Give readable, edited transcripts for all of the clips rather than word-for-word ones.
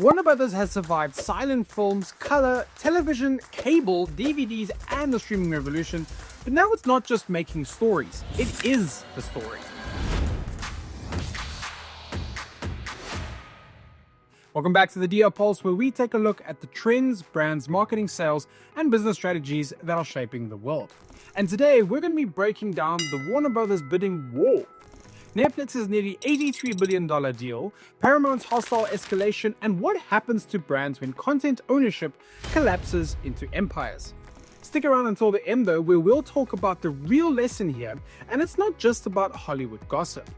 Warner Brothers has survived silent films, color, television, cable, DVDs, and the streaming revolution, but now it's not just making stories, it is the story. Welcome back to the DR Pulse, where we take a look at the trends, brands, marketing, sales, and business strategies that are shaping the world. And today, we're going to be breaking down the Warner Brothers bidding war. Netflix's nearly $83 billion deal, Paramount's hostile escalation, and what happens to brands when content ownership collapses into empires. Stick around until the end though, where we'll talk about the real lesson here, and it's not just about Hollywood gossip.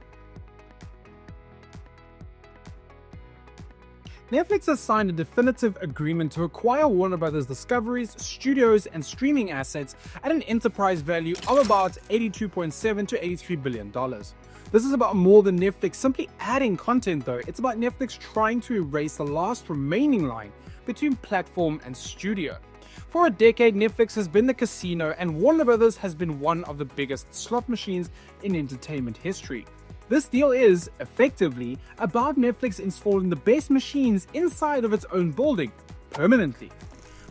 Netflix has signed a definitive agreement to acquire Warner Brothers Discovery's studios and streaming assets at an enterprise value of about $82.7 to $83 billion. This is about more than Netflix simply adding content though. It's about Netflix trying to erase the last remaining line between platform and studio. For a decade, Netflix has been the casino, and Warner Brothers has been one of the biggest slot machines in entertainment history. This deal is, effectively, about Netflix installing the best machines inside of its own building, permanently.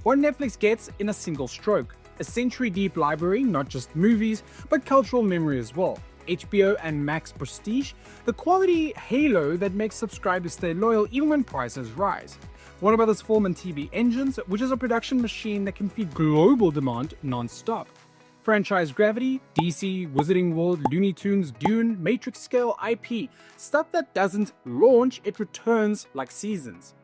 What Netflix gets in a single stroke: a century-deep library, not just movies, but cultural memory as well. HBO and Max prestige, the quality halo that makes subscribers stay loyal even when prices rise. Warner Brothers Film and TV Engines, which is a production machine that can feed global demand non-stop. Franchise gravity, DC, Wizarding World, Looney Tunes, Dune, Matrix scale IP, stuff that doesn't launch, it returns like seasons.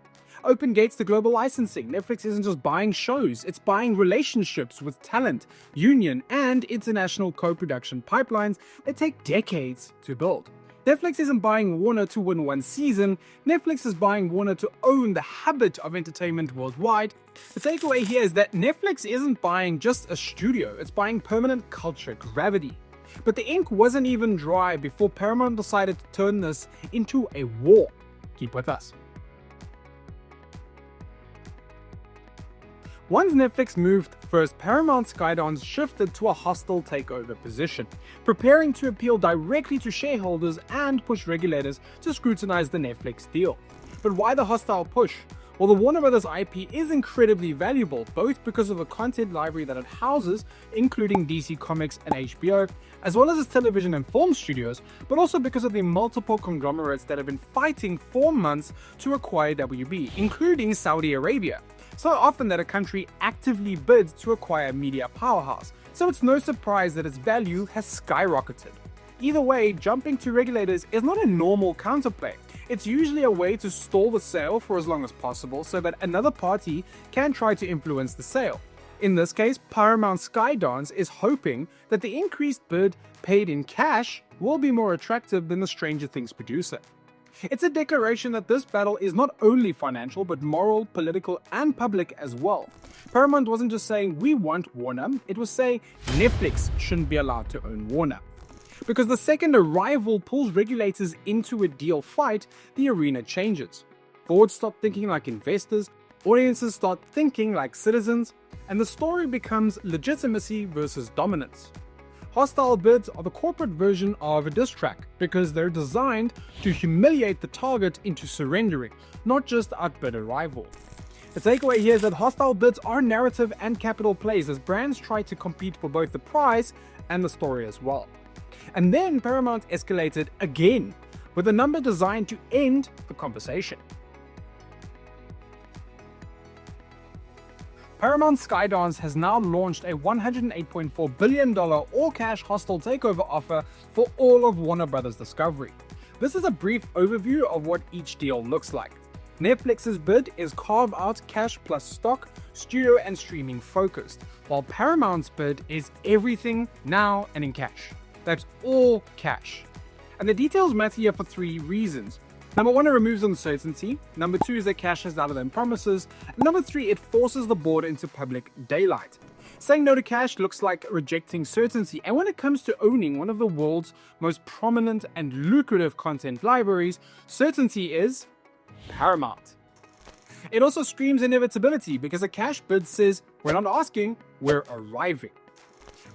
Open gates to global licensing. Netflix isn't just buying shows, it's buying relationships with talent, union, and international co-production pipelines that take decades to build. Netflix isn't buying Warner to win one season, Netflix is buying Warner to own the habit of entertainment worldwide. The takeaway here is that Netflix isn't buying just a studio, it's buying permanent culture gravity. But the ink wasn't even dry before Paramount decided to turn this into a war. Keep with us. Once Netflix moved first, Paramount Skydance shifted to a hostile takeover position, preparing to appeal directly to shareholders and push regulators to scrutinize the Netflix deal. But why the hostile push? Well, the Warner Brothers IP is incredibly valuable, both because of the content library that it houses, including DC Comics and HBO, as well as its television and film studios, but also because of the multiple conglomerates that have been fighting for months to acquire WB, including Saudi Arabia. So often that a country actively bids to acquire a media powerhouse, so it's no surprise that its value has skyrocketed. Either way, jumping to regulators is not a normal counterplay. It's usually a way to stall the sale for as long as possible so that another party can try to influence the sale. In this case, Paramount Skydance is hoping that the increased bid paid in cash will be more attractive than the Stranger Things producer. It's a declaration that this battle is not only financial, but moral, political, and public as well. Paramount wasn't just saying, we want Warner, it was saying Netflix shouldn't be allowed to own Warner. Because the second a rival pulls regulators into a deal fight, the arena changes. Boards stop thinking like investors, audiences start thinking like citizens, and the story becomes legitimacy versus dominance. Hostile bids are the corporate version of a diss track because they're designed to humiliate the target into surrendering, not just outbid a rival. The takeaway here is that hostile bids are narrative and capital plays as brands try to compete for both the prize and the story as well. And then Paramount escalated again with a number designed to end the conversation. Paramount Skydance has now launched a $108.4 billion all-cash hostile takeover offer for all of Warner Brothers Discovery. This is a brief overview of what each deal looks like. Netflix's bid is carve-out cash plus stock, studio and streaming focused, while Paramount's bid is everything now and in cash. That's all cash. And the details matter here for three reasons. Number one, it removes uncertainty. Number two is that cash is louder than promises. And number three, it forces the board into public daylight. Saying no to cash looks like rejecting certainty. And when it comes to owning one of the world's most prominent and lucrative content libraries, certainty is paramount. It also screams inevitability because a cash bid says, we're not asking, we're arriving.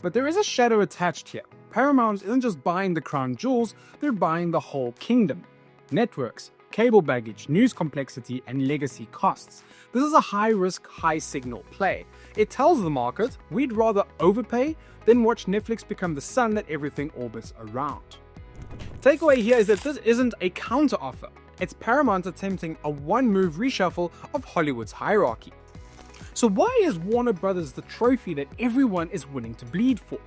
But there is a shadow attached here. Paramount isn't just buying the crown jewels, they're buying the whole kingdom. Networks, cable baggage, news complexity, and legacy costs. This is a high-risk, high-signal play. It tells the market we'd rather overpay than watch Netflix become the sun that everything orbits around. Takeaway here is that this isn't a counter-offer. It's Paramount attempting a one-move reshuffle of Hollywood's hierarchy. So why is Warner Brothers the trophy that everyone is willing to bleed for?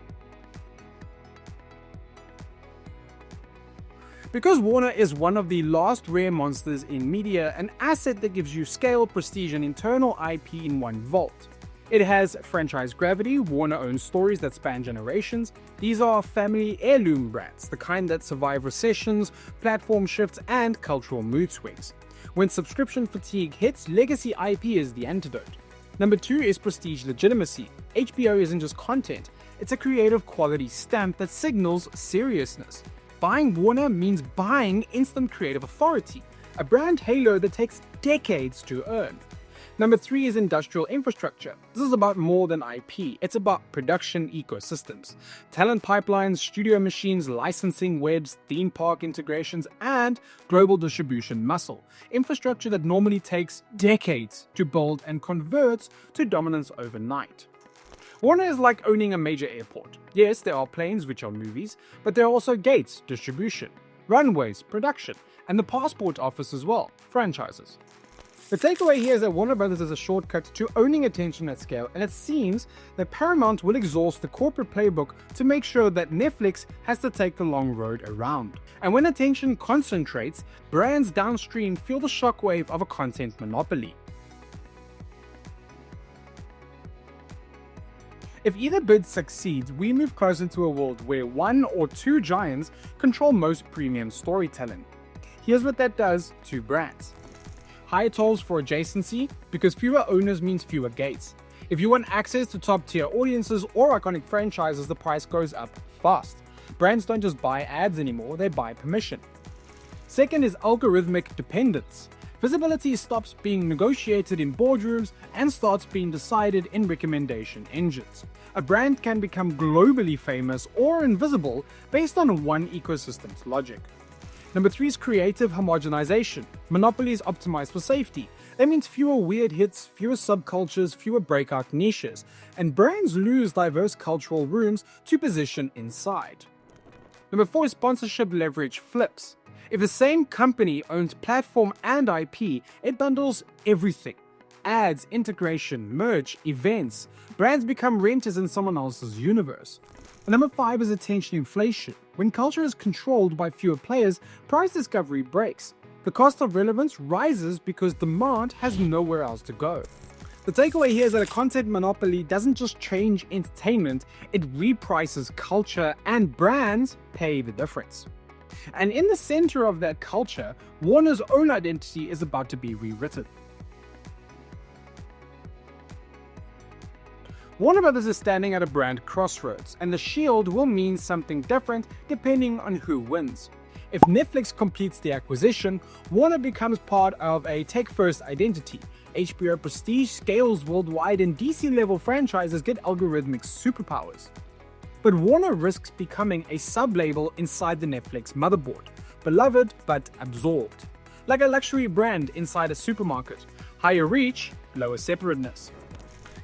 Because Warner is one of the last rare monsters in media, an asset that gives you scale, prestige, and internal IP in one vault. It has franchise gravity. Warner owns stories that span generations. These are family heirloom brands, the kind that survive recessions, platform shifts, and cultural mood swings. When subscription fatigue hits, legacy IP is the antidote. Number 2 is prestige legitimacy. HBO isn't just content, it's a creative quality stamp that signals seriousness. Buying Warner means buying instant creative authority, a brand halo that takes decades to earn. Number 3 is industrial infrastructure. This is about more than IP, it's about production ecosystems. Talent pipelines, studio machines, licensing webs, theme park integrations, and global distribution muscle. Infrastructure that normally takes decades to build and converts to dominance overnight. Warner is like owning a major airport. Yes, there are planes, which are movies, but there are also gates, distribution, runways, production, and the passport office as well, franchises. The takeaway here is that Warner Brothers is a shortcut to owning attention at scale, and it seems that Paramount will exhaust the corporate playbook to make sure that Netflix has to take the long road around. And when attention concentrates, brands downstream feel the shockwave of a content monopoly. If either bid succeeds, we move closer to a world where one or two giants control most premium storytelling. Here's what that does to brands. Higher tolls for adjacency, because fewer owners means fewer gates. If you want access to top-tier audiences or iconic franchises, the price goes up fast. Brands don't just buy ads anymore, they buy permission. Second is algorithmic dependence. Visibility stops being negotiated in boardrooms and starts being decided in recommendation engines. A brand can become globally famous or invisible based on one ecosystem's logic. Number 3 is creative homogenization. Monopolies optimize for safety. That means fewer weird hits, fewer subcultures, fewer breakout niches, and brands lose diverse cultural rooms to position inside. Number 4 is sponsorship leverage flips. If the same company owns platform and IP, it bundles everything. Ads, integration, merch, events. Brands become renters in someone else's universe. And number 5 is attention inflation. When culture is controlled by fewer players, price discovery breaks. The cost of relevance rises because demand has nowhere else to go. The takeaway here is that a content monopoly doesn't just change entertainment, it reprices culture, and brands pay the difference. And in the center of that culture, Warner's own identity is about to be rewritten. Warner Brothers is standing at a brand crossroads, and the shield will mean something different depending on who wins. If Netflix completes the acquisition, Warner becomes part of a tech-first identity. HBO prestige scales worldwide, and DC-level franchises get algorithmic superpowers. But Warner risks becoming a sub-label inside the Netflix motherboard, beloved but absorbed. Like a luxury brand inside a supermarket, higher reach, lower separateness.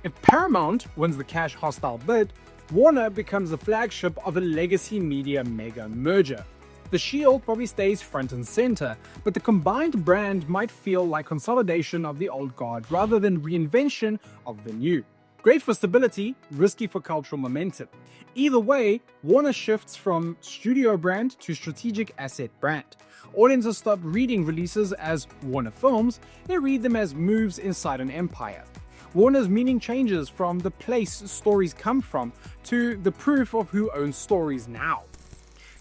If Paramount wins the cash hostile bid, Warner becomes the flagship of a legacy media mega merger. The shield probably stays front and center, but the combined brand might feel like consolidation of the old guard rather than reinvention of the new. Great for stability, risky for cultural momentum. Either way, Warner shifts from studio brand to strategic asset brand. Audiences stop reading releases as Warner films, they read them as moves inside an empire. Warner's meaning changes from the place stories come from to the proof of who owns stories now.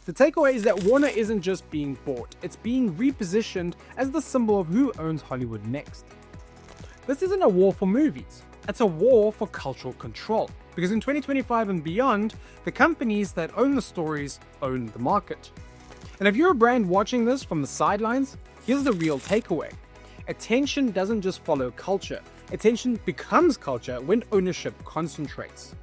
The takeaway is that Warner isn't just being bought, it's being repositioned as the symbol of who owns Hollywood next. This isn't a war for movies, it's a war for cultural control. Because in 2025 and beyond, the companies that own the stories own the market. And if you're a brand watching this from the sidelines, here's the real takeaway. Attention doesn't just follow culture. Attention becomes culture when ownership concentrates.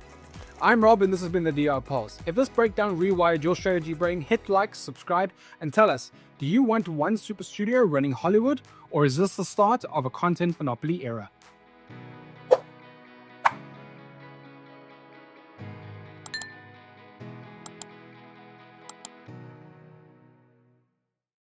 I'm Rob, and this has been the DR Pulse. If this breakdown rewired your strategy brain, hit like, subscribe, and tell us, Do you want one super studio running Hollywood, or is this the start of a content monopoly era?